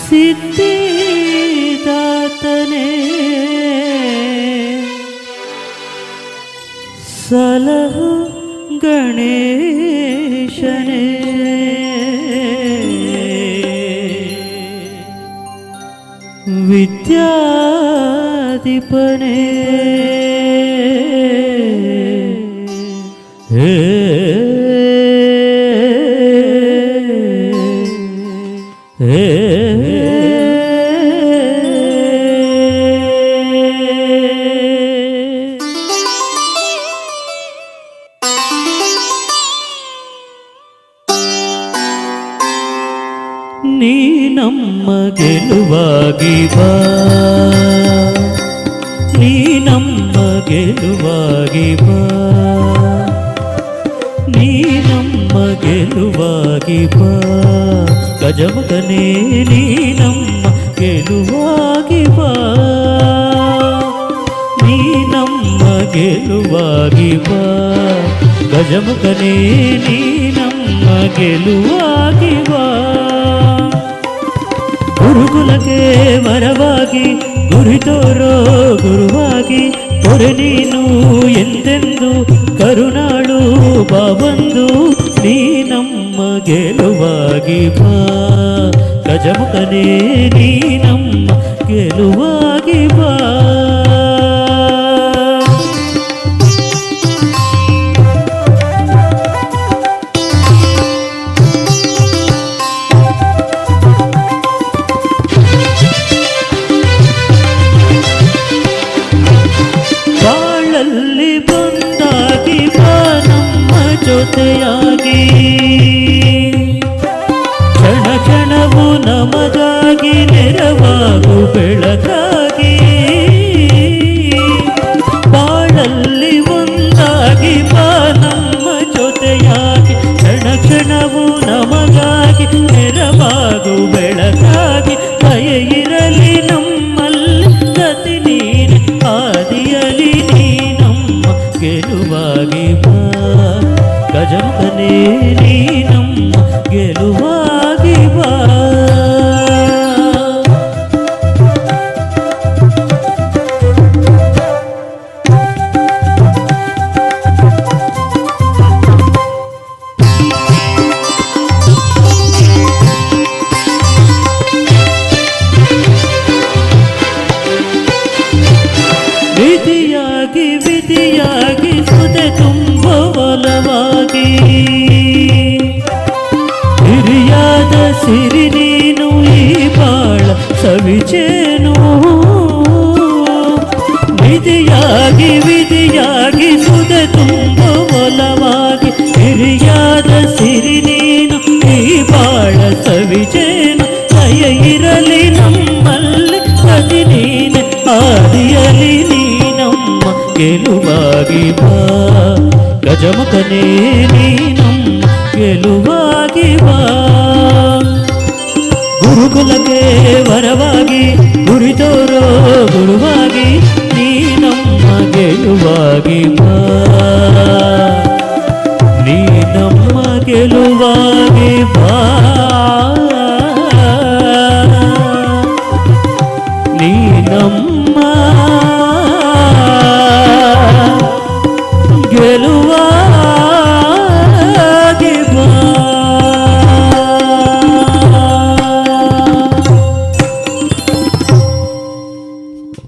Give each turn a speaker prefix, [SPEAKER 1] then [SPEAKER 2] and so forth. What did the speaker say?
[SPEAKER 1] ಸಿದ್ಧಿದಾತನೇ ಸಲಹು ಗಣೇಶನೇ ವಿದ್ಯಾಧಿಪನೇ ನೀ ನಮ್ಮ ಗೆಲುವಾಗಿ ಬಾ, ನೀ ನಮ್ಮ ಗೆಲುವಾಗಿ ಬಾ, ನೀ ನಮ್ಮ ಗೆಲುವಾಗಿ ಬಾ ಗಜಮುಖನೇ, ನೀ ನಮ್ಮ ಗೆಲುವಾಗಿ ಬಾ, ನೀ ನಮ್ಮ ಗೆಲುವಾಗಿ ಬಾ ಗಜಮುಖನೇ, ನೀ ನಮ್ಮ ಗೆಲುವಾಗಿ ಬಾ. ಗುರುಕುಲಕ್ಕೆ ವರವಾಗಿ ಗುರಿ ತೋರೋ ಗುರುವಾಗಿ ತೊರೆ ನೀನು ಎಂದೆಂದು ಕರುಣಾಳು ಬಾಬಂದು, ನೀ ನಮ್ಮ ಗೆಲುವಾಗಿ ಬಾ ಗಜಮುಖನೇ, ನೀ ನಮ್ಮ ಗೆಲುವಾಗಿ ಬಾ. ಬಾಳಲ್ಲಿ ಬಂದಾಗಿ ಬಾ ನಮ್ಮ ಜೊತೆಯಾಗಿ, ಕ್ಷಣ ಕ್ಷಣವು ನಮಗಾಗಿ ನೆರವಾಗು ಬೆಳಕಾಗಿ. ಬಾಳಲ್ಲಿ ಒಂದಾಗಿ ಬಾ ನಮ್ಮ ಜೊತೆಯಾಗಿ, ಕ್ಷಣ ಕ್ಷಣವು ನಮಗಾಗಿ ನೆರವಾಗು ಬೆಳಕಾಗಿ. ಭಯ ಇರಲಿ ನಮ್ಮಲ್ಲಿ ಗತಿ ನೀನೆ ಆದಿಯಲಿ, ನೀ ನಮ್ಮ ಗೆಲುವಾಗಿ ಬಾ ಗಜಮುಖನೇ, ನೀ ನಮ್ಮ ಗೆಲುವಾಗಿ ಬಾ. ವಿಧಿಯಾಗಿ ವಿಧಿಯಾಗಿ ಸುದೆ ತುಂಬ ಬಲವಾಗಿ, ಹಿರಿಯಾದ ಸಿರಿ ನೀನು ಈ ಬಾಳ ಸವಿಚೇನು. ವಿಧಿಯಾಗಿ ವಿಧಿಯಾಗಿ ಸುದೆ ತುಂಬ ಬಲವಾಗಿ, ಹಿರಿಯಾದ ಸಿರಿ ನೀನು ಈ ಬಾಳ ಸವಿಚೇನು. ದಯ ಇರಲಿ ನಮ್ಮಲ್ಲಿ ಗತಿ ನೀನೆ ಆದಿಯಲಿ, ನೀ ನಮ್ಮ ಗೆಲುವಾಗಿ ಬಾ ಗಜಮುಖನೇ, ನೀ ನಮ್ಮ ಗೆಲುವಾಗಿ ಬಾ. ಗುರುಕುಲಕ್ಕೆ ವರವಾಗಿ ಗುರಿ ತೋರೋ ಗುರುವಾಗಿ, ನೀ ನಮ್ಮ ಗೆಲುವಾಗಿ ಬಾ.